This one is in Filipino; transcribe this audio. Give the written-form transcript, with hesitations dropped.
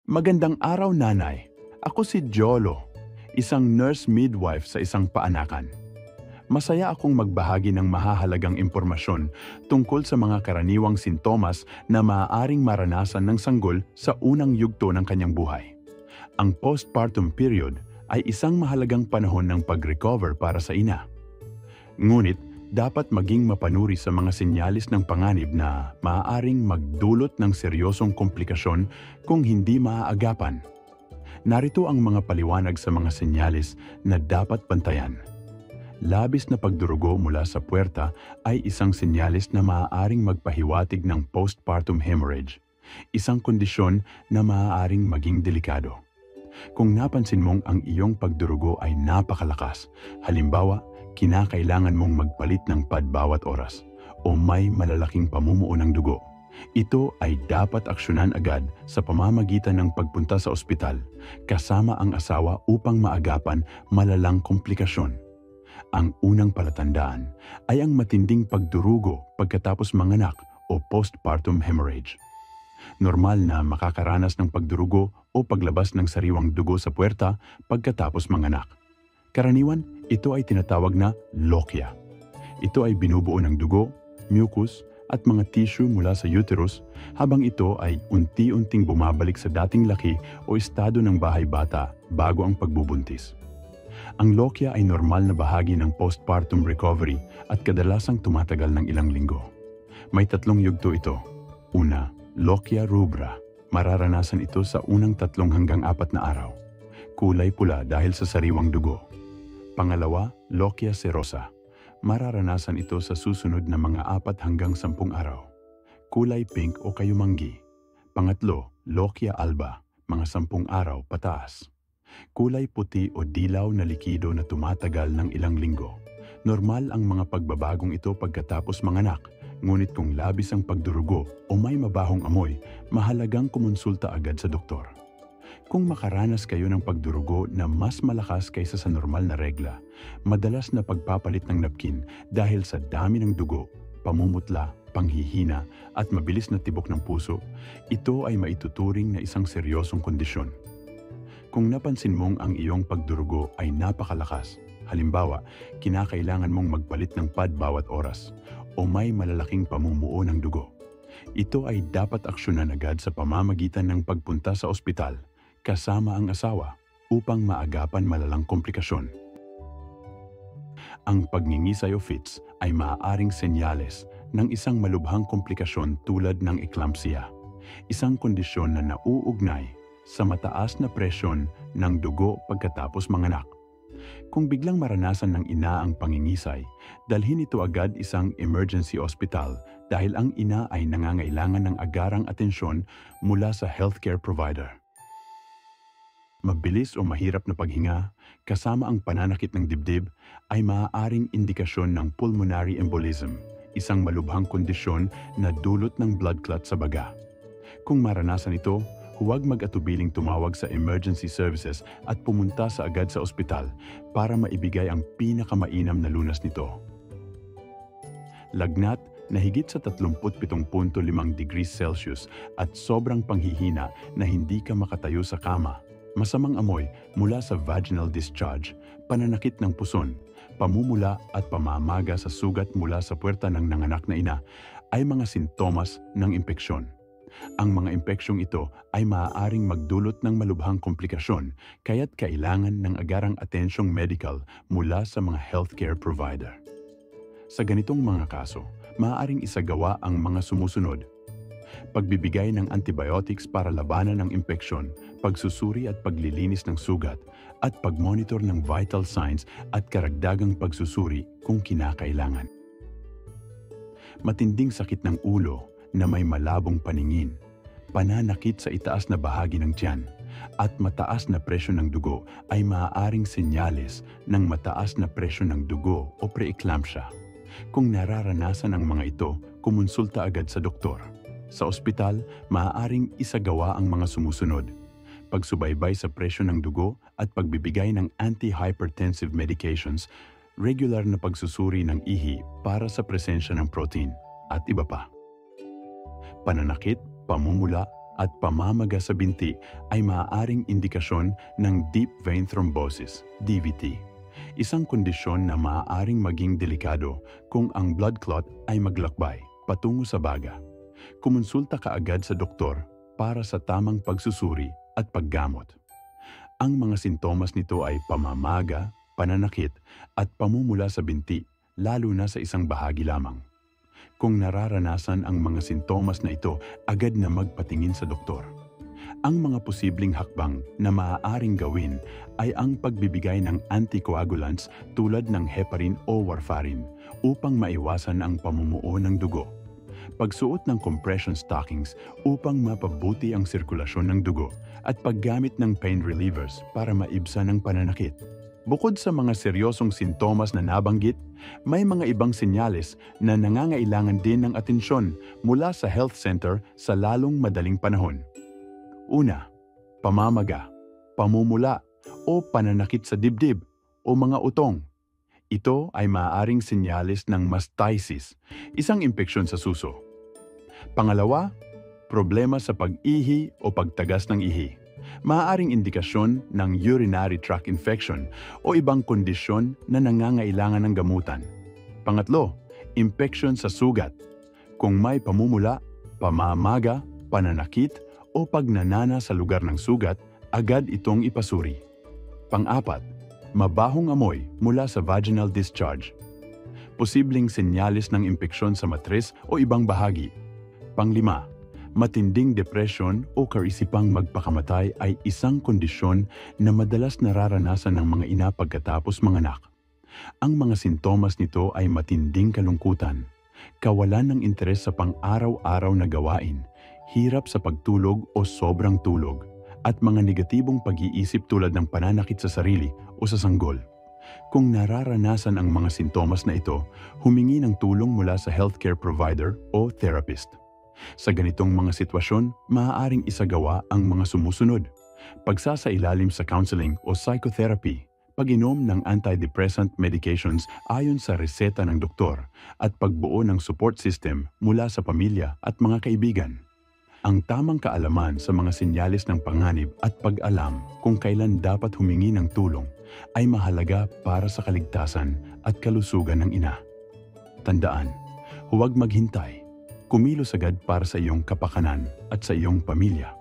Magandang araw, nanay. Ako si Jolo, isang nurse midwife sa isang paanakan. Masaya akong magbahagi ng mahahalagang impormasyon tungkol sa mga karaniwang sintomas na maaaring maranasan ng sanggol sa unang yugto ng kanyang buhay. Ang postpartum period ay isang mahalagang panahon ng pag-recover para sa ina. Ngunit, dapat maging mapanuri sa mga sinyalis ng panganib na maaaring magdulot ng seryosong komplikasyon kung hindi maaagapan. Narito ang mga paliwanag sa mga sinyalis na dapat bantayan. Labis na pagdurugo mula sa puwerta ay isang sinyalis na maaaring magpahiwatig ng postpartum hemorrhage, isang kondisyon na maaaring maging delikado. Kung napansin mong ang iyong pagdurugo ay napakalakas, halimbawa, kinakailangan mong magpalit ng pad bawat oras o may malalaking pamumuo ng dugo, ito ay dapat aksyonan agad sa pamamagitan ng pagpunta sa ospital kasama ang asawa upang maagapan malalang komplikasyon. Ang unang palatandaan ay ang matinding pagdurugo pagkatapos manganak o postpartum hemorrhage. Normal na makakaranas ng pagdurugo o paglabas ng sariwang dugo sa puwerta pagkatapos manganak. Karaniwan, ito ay tinatawag na lochia. Ito ay binubuo ng dugo, mucus, at mga tissue mula sa uterus habang ito ay unti-unting bumabalik sa dating laki o estado ng bahay bata bago ang pagbubuntis. Ang lochia ay normal na bahagi ng postpartum recovery at kadalasang tumatagal ng ilang linggo. May 3 yugto ito. Una, lochia rubra. Mararanasan ito sa unang 3 hanggang 4 na araw. Kulay pula dahil sa sariwang dugo. Pangalawa, lochia serosa. Mararanasan ito sa susunod na mga 4 hanggang 10 araw. Kulay pink o kayumanggi. Pangatlo, lochia alba. Mga 10 araw pataas. Kulay puti o dilaw na likido na tumatagal ng ilang linggo. Normal ang mga pagbabagong ito pagkatapos manganak, ngunit kung labis ang pagdurugo o may mabahong amoy, mahalagang kumonsulta agad sa doktor. Kung makaranas kayo ng pagdurugo na mas malakas kaysa sa normal na regla, madalas na pagpapalit ng napkin dahil sa dami ng dugo, pamumutla, panghihina at mabilis na tibok ng puso, ito ay maituturing na isang seryosong kondisyon. Kung napansin mong ang iyong pagdurugo ay napakalakas, halimbawa, kinakailangan mong magpalit ng pad bawat oras o may malalaking pamumuo ng dugo, ito ay dapat aksyonan agad sa pamamagitan ng pagpunta sa ospital kasama ang asawa upang maagapan malalang komplikasyon. Ang pagningisay o fits ay maaaring senyales ng isang malubhang komplikasyon tulad ng eclampsia, isang kondisyon na nauugnay sa mataas na presyon ng dugo pagkatapos manganak. Kung biglang maranasan ng ina ang pangingisay, dalhin ito agad isang emergency hospital dahil ang ina ay nangangailangan ng agarang atensyon mula sa healthcare provider. Mabilis o mahirap na paghinga, kasama ang pananakit ng dibdib, ay maaaring indikasyon ng pulmonary embolism, isang malubhang kondisyon na dulot ng blood clot sa baga. Kung maranasan ito, huwag mag-atubiling tumawag sa emergency services at pumunta sa agad sa ospital para maibigay ang pinakamainam na lunas nito. Lagnat na higit sa 37.5 degrees Celsius at sobrang panghihina na hindi ka makatayo sa kama, masamang amoy mula sa vaginal discharge, pananakit ng puson, pamumula at pamamaga sa sugat mula sa puwerta ng nanganak na ina ay mga sintomas ng impeksyon. Ang mga impeksyong ito ay maaaring magdulot ng malubhang komplikasyon kaya't kailangan ng agarang atensyong medical mula sa mga healthcare provider. Sa ganitong mga kaso, maaaring isagawa ang mga sumusunod: pagbibigay ng antibiotics para labanan ang impeksyon, pagsusuri at paglilinis ng sugat, at pagmonitor ng vital signs at karagdagang pagsusuri kung kinakailangan. Matinding sakit ng ulo na may malabong paningin, pananakit sa itaas na bahagi ng tiyan, at mataas na presyon ng dugo ay maaaring senyales ng mataas na presyon ng dugo o preeclampsia. Kung nararanasan ang mga ito, kumonsulta agad sa doktor. Sa ospital, maaaring isagawa ang mga sumusunod: pagsubaybay sa presyon ng dugo at pagbibigay ng anti-hypertensive medications, regular na pagsusuri ng ihi para sa presensya ng protein, at iba pa. Pananakit, pamumula, at pamamaga sa binti ay maaaring indikasyon ng deep vein thrombosis, DVT. Isang kondisyon na maaaring maging delikado kung ang blood clot ay maglakbay patungo sa baga. Kumonsulta ka agad sa doktor para sa tamang pagsusuri at paggamot. Ang mga sintomas nito ay pamamaga, pananakit at pamumula sa binti, lalo na sa isang bahagi lamang. Kung nararanasan ang mga sintomas na ito, agad na magpatingin sa doktor. Ang mga posibleng hakbang na maaaring gawin ay ang pagbibigay ng anticoagulants tulad ng heparin o warfarin upang maiwasan ang pamumuo ng dugo. Pagsuot ng compression stockings upang mapabuti ang sirkulasyon ng dugo at paggamit ng pain relievers para maibsan ang pananakit. Bukod sa mga seryosong sintomas na nabanggit, may mga ibang senyales na nangangailangan din ng atensyon mula sa health center sa lalong madaling panahon. Una, pamamaga, pamumula o pananakit sa dibdib o mga utong. Ito ay maaaring senyales ng mastitis, isang impeksyon sa suso. Pangalawa, problema sa pag-ihi o pagtagas ng ihi. Maaaring indikasyon ng urinary tract infection o ibang kondisyon na nangangailangan ng gamutan. Pangatlo, impeksyon sa sugat. Kung may pamumula, pamamaga, pananakit o pagnanana sa lugar ng sugat, agad itong ipasuri. Pang-apat, mabahong amoy mula sa vaginal discharge. Posibleng senyales ng impeksyon sa matres o ibang bahagi. Panglima, matinding depresyon o kaisipang magpakamatay ay isang kondisyon na madalas nararanasan ng mga ina pagkatapos manganak. Ang mga sintomas nito ay matinding kalungkutan, kawalan ng interes sa pang-araw-araw na gawain, hirap sa pagtulog o sobrang tulog, at mga negatibong pag-iisip tulad ng pananakit sa sarili o sa sanggol. Kung nararanasan ang mga sintomas na ito, humingi ng tulong mula sa healthcare provider o therapist. Sa ganitong mga sitwasyon, maaaring isagawa ang mga sumusunod: pagsasailalim sa counseling o psychotherapy, pag-inom ng antidepressant medications ayon sa reseta ng doktor, at pagbuo ng support system mula sa pamilya at mga kaibigan. Ang tamang kaalaman sa mga senyales ng panganib at pag-alam kung kailan dapat humingi ng tulong ay mahalaga para sa kaligtasan at kalusugan ng ina. Tandaan, huwag maghintay. Kumilos agad para sa iyong kapakanan at sa iyong pamilya.